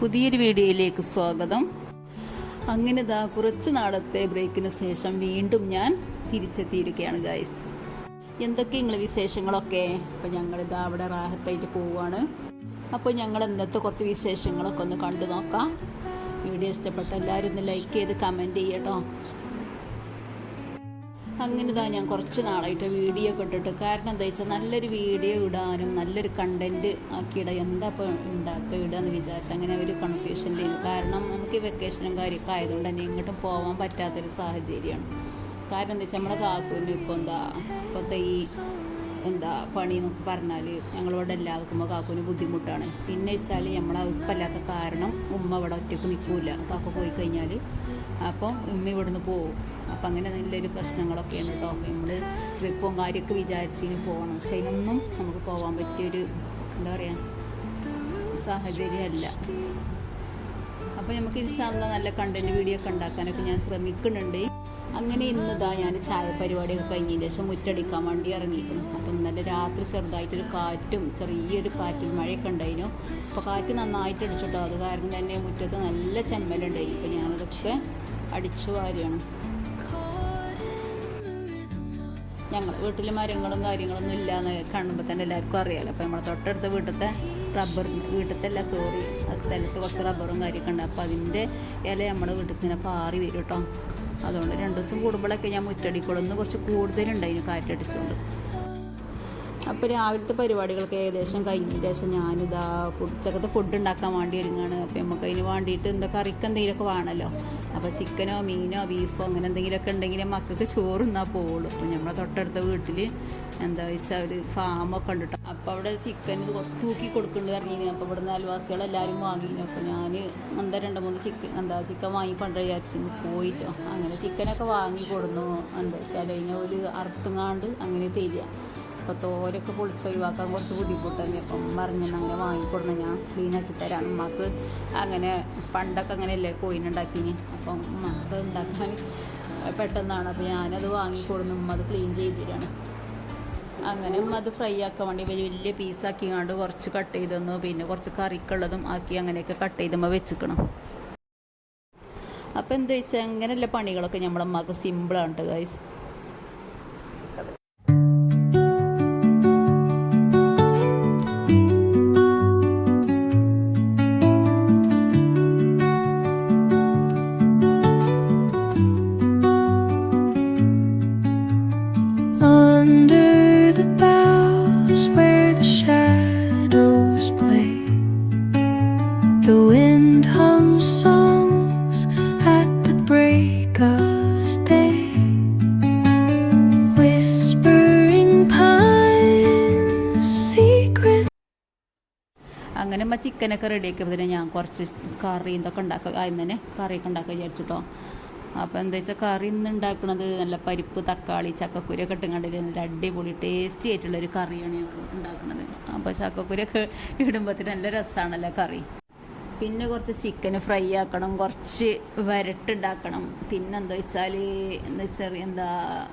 പുതിയൊരു വീഡിയോയിലേക്ക് സ്വാഗതം. അങ്ങനെ കുറച്ച് നാളത്തെ ബ്രേക്കിന് ശേഷം വീണ്ടും ഞാൻ തിരിച്ചെത്തിയിരിക്കുകയാണ് ഗൈസ്. എന്തൊക്കെ നിങ്ങളെ വിശേഷങ്ങളൊക്കെ? അപ്പോൾ ഞങ്ങളിതാ അവിടെ റാഹത്തായിട്ട് പോവുകയാണ്. അപ്പോൾ ഞങ്ങൾ ഇന്നത്തെ കുറച്ച് വിശേഷങ്ങളൊക്കെ ഒന്ന് കണ്ടു നോക്കാം. വീഡിയോ ഇഷ്ടപ്പെട്ട എല്ലാവരും ഒന്ന് ലൈക്ക് ചെയ്ത് കമൻറ്റ് ചെയ്യട്ടോ. അങ്ങനെ ഞാൻ കുറച്ച് നാളായിട്ട് വീഡിയോ ഒക്കെ ഇട്ടിട്ട്, കാരണം എന്താ വെച്ചാൽ നല്ലൊരു വീഡിയോ ഇടാനും നല്ലൊരു കണ്ടൻറ്റ് ആക്കിയിടാം എന്താ ഇപ്പോൾ ഇടുകയെന്ന് വിചാരിച്ചു അങ്ങനെ ഒരു കൺഫ്യൂഷനിലായിരുന്നു. കാരണം നമുക്ക് ഈ വെക്കേഷനും കാര്യമൊക്കെ ആയതുകൊണ്ട് തന്നെ എങ്ങോട്ടും പോകാൻ പറ്റാത്തൊരു സാഹചര്യമാണ്. കാരണം എന്താ വെച്ചാൽ നമ്മളെ കാക്കൂന് ഇപ്പോഴത്തെ ഈ പണി എന്നൊക്കെ പറഞ്ഞാൽ ഞങ്ങളിവിടെ എല്ലാവർക്കും കാക്കൂന് ബുദ്ധിമുട്ടാണ്. പിന്നെ വെച്ചാൽ നമ്മളെ ഉപ്പല്ലാത്ത കാരണം ഉമ്മ ഇവിടെ ഒറ്റയ്ക്ക് നിൽക്കില്ല. കാക്ക പോയി കഴിഞ്ഞാൽ അപ്പം ഉമ്മ ഇവിടുന്ന് പോകും. അപ്പം അങ്ങനെ നല്ലൊരു പ്രശ്നങ്ങളൊക്കെയാണ് കേട്ടോ. നമ്മൾ ട്രിപ്പും കാര്യമൊക്കെ വിചാരിച്ചിന് പോകണം, പക്ഷെ അതിനൊന്നും നമുക്ക് പോകാൻ പറ്റിയൊരു സാഹചര്യമല്ല. അപ്പോൾ നമുക്ക് നല്ല കണ്ടൻറ്റ് വീഡിയോ ഒക്കെ ഉണ്ടാക്കാനൊക്കെ ഞാൻ ശ്രമിക്കുന്നുണ്ട്. അങ്ങനെ ഞാൻ ചായ പരിപാടിയൊക്കെ കഴിഞ്ഞതിന് ശേഷം മുറ്റടിക്കാൻ വേണ്ടി ഇറങ്ങിയിരുന്നു. അപ്പം ഇന്നലെ രാത്രി ചെറുതായിട്ടൊരു കാറ്റും ചെറിയൊരു കാറ്റിൽ മഴയൊക്കെ ഉണ്ടായിരുന്നു. അപ്പോൾ കാറ്റ് നന്നായിട്ട് അടിച്ചിട്ടോ. അത് കാരണം തന്നെ മുറ്റത്ത് നല്ല ചെമ്മലുണ്ടായി. ഇപ്പോൾ ഞാനതൊക്കെ അടിച്ചു വാരുകയാണ്. ഞങ്ങൾ വീട്ടിൽ മരങ്ങളും കാര്യങ്ങളൊന്നും ഇല്ലയെന്ന് കാണുമ്പോൾ തന്നെ എല്ലാവർക്കും അറിയാമല്ലോ. അപ്പോൾ നമ്മൾ തൊട്ടടുത്ത വീട്ടിലത്തെ ആ സ്ഥലത്ത് കുറച്ച് റബ്ബറും കാര്യമൊക്കെ ഉണ്ട്. അപ്പോൾ അതിൻ്റെ ഇല നമ്മുടെ വീട്ടിൽ ഇങ്ങനെ പാറി വരും കേട്ടോ. അതുകൊണ്ട് 2 ദിവസം കൂടുമ്പോഴൊക്കെ ഞാൻ മുറ്റടിക്കുള്ളൂ. കുറച്ച് കൂടുതലുണ്ടായിരുന്നു കാറ്റടിച്ചുകൊണ്ട്. അപ്പോൾ രാവിലത്തെ പരിപാടികളൊക്കെ ഏകദേശം കഴിഞ്ഞതിന് ശേഷം ഞാനിതാ ഉച്ചക്കത്തെ ഫുഡ് ഉണ്ടാക്കാൻ വേണ്ടി ഒരുങ്ങാണ്. അപ്പോൾ നമുക്ക് അതിന് വേണ്ടിയിട്ട് കറിക്ക് എന്തെങ്കിലുമൊക്കെ വേണമല്ലോ. അപ്പോൾ ചിക്കനോ മീനോ ബീഫോ അങ്ങനെ എന്തെങ്കിലുമൊക്കെ ഉണ്ടെങ്കിൽ മക്കൾക്ക് ചോറ് തിന്നാൽ പോവുള്ളൂ. അപ്പോൾ നമ്മളെ തൊട്ടടുത്ത വീട്ടിൽ ഒരു ഫാമൊക്കെ ഉണ്ട് കേട്ടോ. അപ്പോൾ അവിടെ ചിക്കൻ തൂക്കി കൊടുക്കുന്നുണ്ട് പറഞ്ഞിരുന്നു. അപ്പോൾ ഇവിടുന്ന് അയൽവാസികളെല്ലാവരും വാങ്ങിയിരുന്നു. അപ്പോൾ ഞാൻ 2-3 ചിക്കൻ വാങ്ങിക്കൊണ്ട് വിചാരിച്ച് പോയിട്ടോ. അങ്ങനെ ചിക്കനൊക്കെ വാങ്ങി കൊടുന്നു. അതിനെ ഒരു അറുത്തുങ്ങാണ്ട് അങ്ങനെ തരിക. അപ്പോൾ തോരൊക്കെ പൊളിച്ച് ഒഴിവാക്കാൻ കുറച്ച് ബുദ്ധിമുട്ടല്ലേ. അപ്പം പറഞ്ഞെന്ന് അങ്ങനെ വാങ്ങിക്കൊടുന്ന ഞാൻ ക്ലീനാക്കി തരാം. ഉമ്മക്ക് അങ്ങനെ പണ്ടൊക്കെ അങ്ങനെയല്ലേ കോയിനുണ്ടാക്കിന്. അപ്പം ഉമ്മക്ക് ഉണ്ടാക്കാൻ പെട്ടെന്നാണ്. അപ്പോൾ ഞാനത് വാങ്ങിക്കൊടുന്നു. ഉമ്മ അത് ക്ലീൻ ചെയ്ത് തരാണ്. അങ്ങനെ ഉമ്മ അത് ഫ്രൈ ആക്കാൻ വേണ്ടി വലിയ പീസാക്കിങ്ങാണ്ട് കുറച്ച് കട്ട് ചെയ്ത് തന്നു. പിന്നെ കുറച്ച് കറിക്കുള്ളതും ആക്കി അങ്ങനെയൊക്കെ കട്ട് ചെയ്തുമ്പോൾ വെച്ചിക്കണം. അപ്പോൾ എന്താ വെച്ചാൽ അങ്ങനെയുള്ള പണികളൊക്കെ നമ്മളമ്മക്ക് സിമ്പിളാണ് കേട്ടോ guys. The wind hums songs at the break of day, whispering pines secret. അങ്ങനെ ചിക്കനൊക്കെ റെഡിയാക്കിയപ്പോൾ ഞാൻ കുറച്ച് കറി ഇതൊക്കെ ഉണ്ടാക്കുക ആദ്യം തന്നെ കറിയൊക്കെ ഉണ്ടാക്കുക വിചാരിച്ചിട്ടോ. അപ്പോൾ എന്താ വെച്ചാൽ കറി ഇന്ന് ഉണ്ടാക്കുന്നത് നല്ല പരിപ്പ് തക്കാളി ചക്കക്കുരൊക്കെ ഇട്ടുകൊണ്ടില്ല നല്ല അടിപൊളി ടേസ്റ്റി ആയിട്ടുള്ളൊരു കറിയാണ് ഞങ്ങൾ ഉണ്ടാക്കുന്നത്. അപ്പോൾ ചക്കക്കുരൊക്കെ ഇടുമ്പോഴത്തേന് നല്ല രസമാണല്ലോ കറി. പിന്നെ കുറച്ച് ചിക്കന് ഫ്രൈ ആക്കണം, കുറച്ച് വരട്ടുണ്ടാക്കണം. പിന്നെന്താ വെച്ചാൽ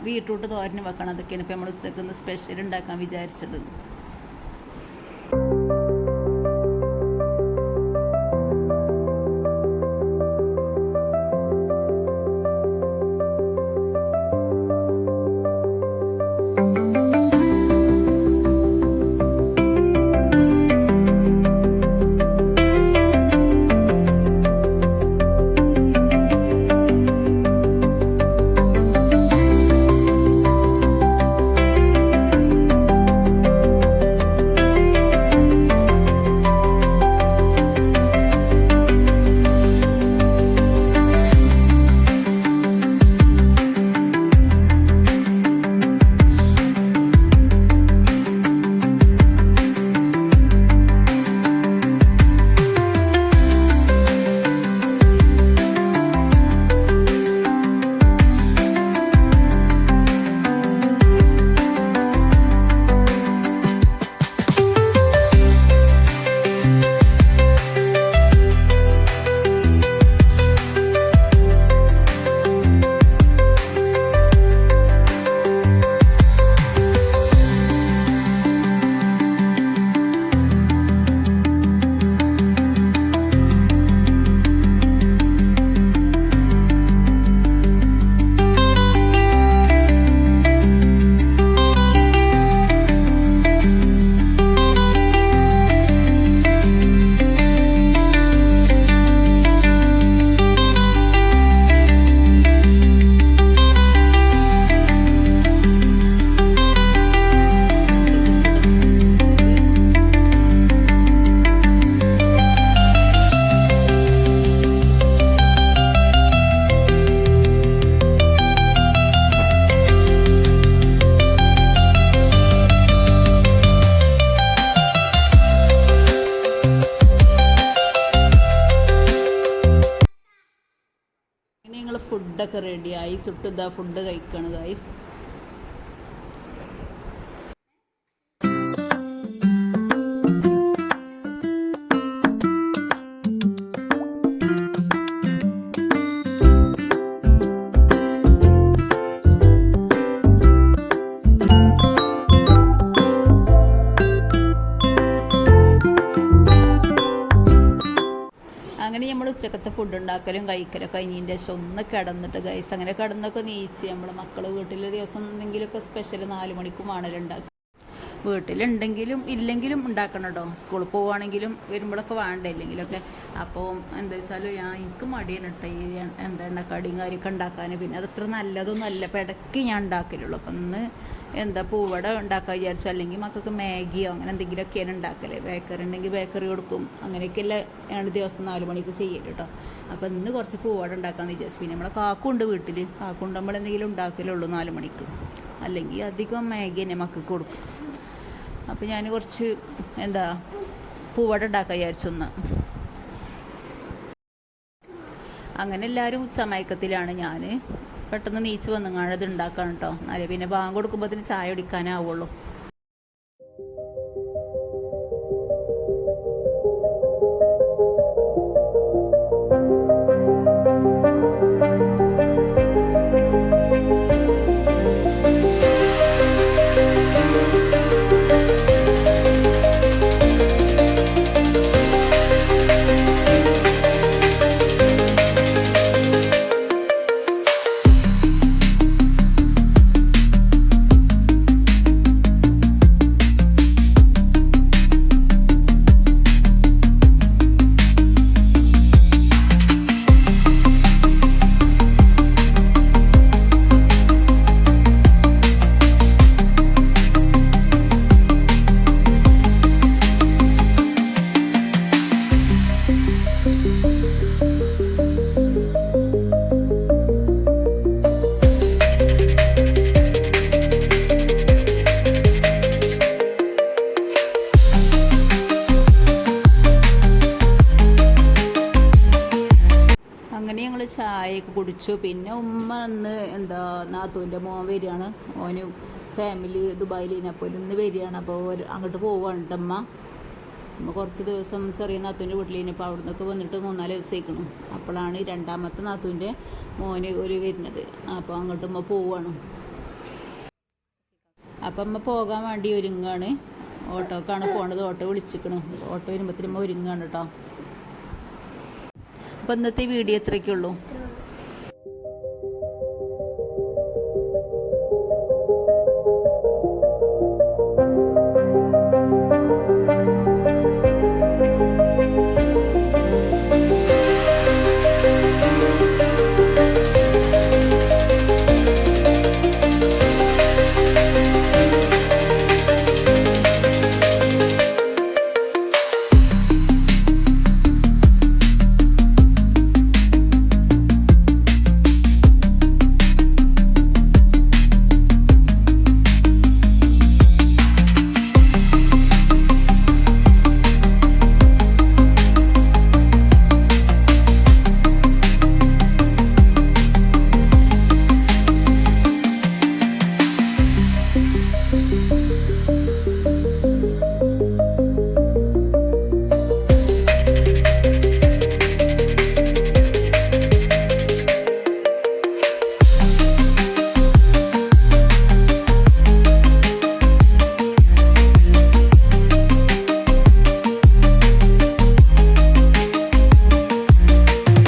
ബീട്രൂട്ട് തോരന് വെക്കണം. അതൊക്കെയാണ് ഇപ്പോൾ നമ്മൾ ഉച്ചക്ക് സ്പെഷ്യൽ ഉണ്ടാക്കാൻ വിചാരിച്ചത്. ഫുഡൊക്കെ റെഡിയായി സുട്ടുതാ ഫുഡ് കഴിക്കണം ഗൈസ്. അങ്ങനെ നമ്മൾ ഉച്ചക്കത്തെ ഫുഡ് ഉണ്ടാക്കലും കഴിക്കലും കഴിഞ്ഞതിൻ്റെ ശേഷം ഒന്ന് കിടന്നിട്ട് ഗൈസ് അങ്ങനെ കിടന്നൊക്കെ നീച്ച് നമ്മൾ മക്കൾ വീട്ടിൽ ദിവസം എന്തെങ്കിലുമൊക്കെ സ്പെഷ്യൽ 4 മണിക്കും ആണല്ലോ ഉണ്ടാക്കുക. വീട്ടിലുണ്ടെങ്കിലും ഇല്ലെങ്കിലും ഉണ്ടാക്കണം കേട്ടോ. സ്കൂളിൽ പോവുകയാണെങ്കിലും വരുമ്പോഴൊക്കെ വേണ്ട ഇല്ലെങ്കിലൊക്കെ. അപ്പോൾ എന്താ വെച്ചാൽ എനിക്ക് മടിയാണ് കേട്ടോ ഈ എന്താ കടിയും കാര്യമൊക്കെ ഉണ്ടാക്കാൻ. പിന്നെ അതത്ര നല്ലതൊന്നും അല്ല. അപ്പോൾ ഇടയ്ക്ക് ഞാൻ ഉണ്ടാക്കലുള്ളൂ. അപ്പം ഇന്ന് എന്താ പൂവട ഉണ്ടാക്കാൻ വിചാരിച്ചു. അല്ലെങ്കിൽ മക്കൾക്ക് മാഗിയോ അങ്ങനെ എന്തെങ്കിലുമൊക്കെയാണ് ഉണ്ടാക്കല്. ബേക്കറി ഉണ്ടെങ്കിൽ ബേക്കറി കൊടുക്കും. അങ്ങനെയൊക്കെയല്ല ആണ് ദിവസം 4 മണിക്ക് ചെയ്യല് കേട്ടോ. അപ്പോൾ ഇന്ന് കുറച്ച് പൂവട ഉണ്ടാക്കാമെന്ന് വിചാരിച്ചു. പിന്നെ നമ്മളെ കാക്കുണ്ട് വീട്ടിൽ. കാക്കുണ്ട് നമ്മൾ എന്തെങ്കിലും ഉണ്ടാക്കലുള്ളൂ 4 മണിക്ക്. അല്ലെങ്കിൽ അധികം മാഗി തന്നെ മക്കൾക്ക് കൊടുക്കും. അപ്പോൾ ഞാൻ കുറച്ച് എന്താ പൂവട ഉണ്ടാക്കാൻ വിചാരിച്ചൊന്ന്. അങ്ങനെ എല്ലാവരും ഉച്ചമയക്കത്തിലാണ്. ഞാൻ പെട്ടെന്ന് നീച്ച് വന്നങ്ങാണ്ട് ഇത് ഉണ്ടാക്കണം കേട്ടോ. എന്നാലേ പിന്നെ ബാങ്ക് കൊടുക്കുമ്പോഴത്തേന് ചായ കുടിക്കാനാവുള്ളൂ. അങ്ങനെ ഞങ്ങൾ ചായയൊക്കെ കുടിച്ചു. പിന്നെ ഉമ്മ അന്ന് എന്താ നാത്തൂൻ്റെ മോൻ വരികയാണ്. ഓന് ഫാമിലി ദുബായിലിനപ്പോൾ ഇന്ന് വരികയാണ്. അപ്പോൾ അങ്ങോട്ട് പോവാണ് അമ്മ കുറച്ച് ദിവസം ചെറിയ നാത്തൂൻ്റെ വീട്ടിലിനിപ്പോൾ അവിടെ നിന്നൊക്കെ വന്നിട്ട് 3-4 ദിവസമായിക്കണം. അപ്പോഴാണ് രണ്ടാമത്തെ നാത്തൂൻ്റെ മോന് ഒരു വരുന്നത്. അപ്പോൾ അങ്ങോട്ട് ഉമ്മ പോവാണ്. അപ്പം അമ്മ പോകാൻ വേണ്ടി ഒരുങ്ങാണ്. ഓട്ടോക്കാണ് പോകേണ്ടത്. ഓട്ടോ വിളിച്ചിരിക്കണം. ഓട്ടോ വരുമ്പോഴത്തേനും ഒരുങ്ങാണ് കേട്ടോ. അപ്പോൾ ഇന്നത്തെ വീഡിയോ ഇത്രയൊക്കെയുള്ളൂ.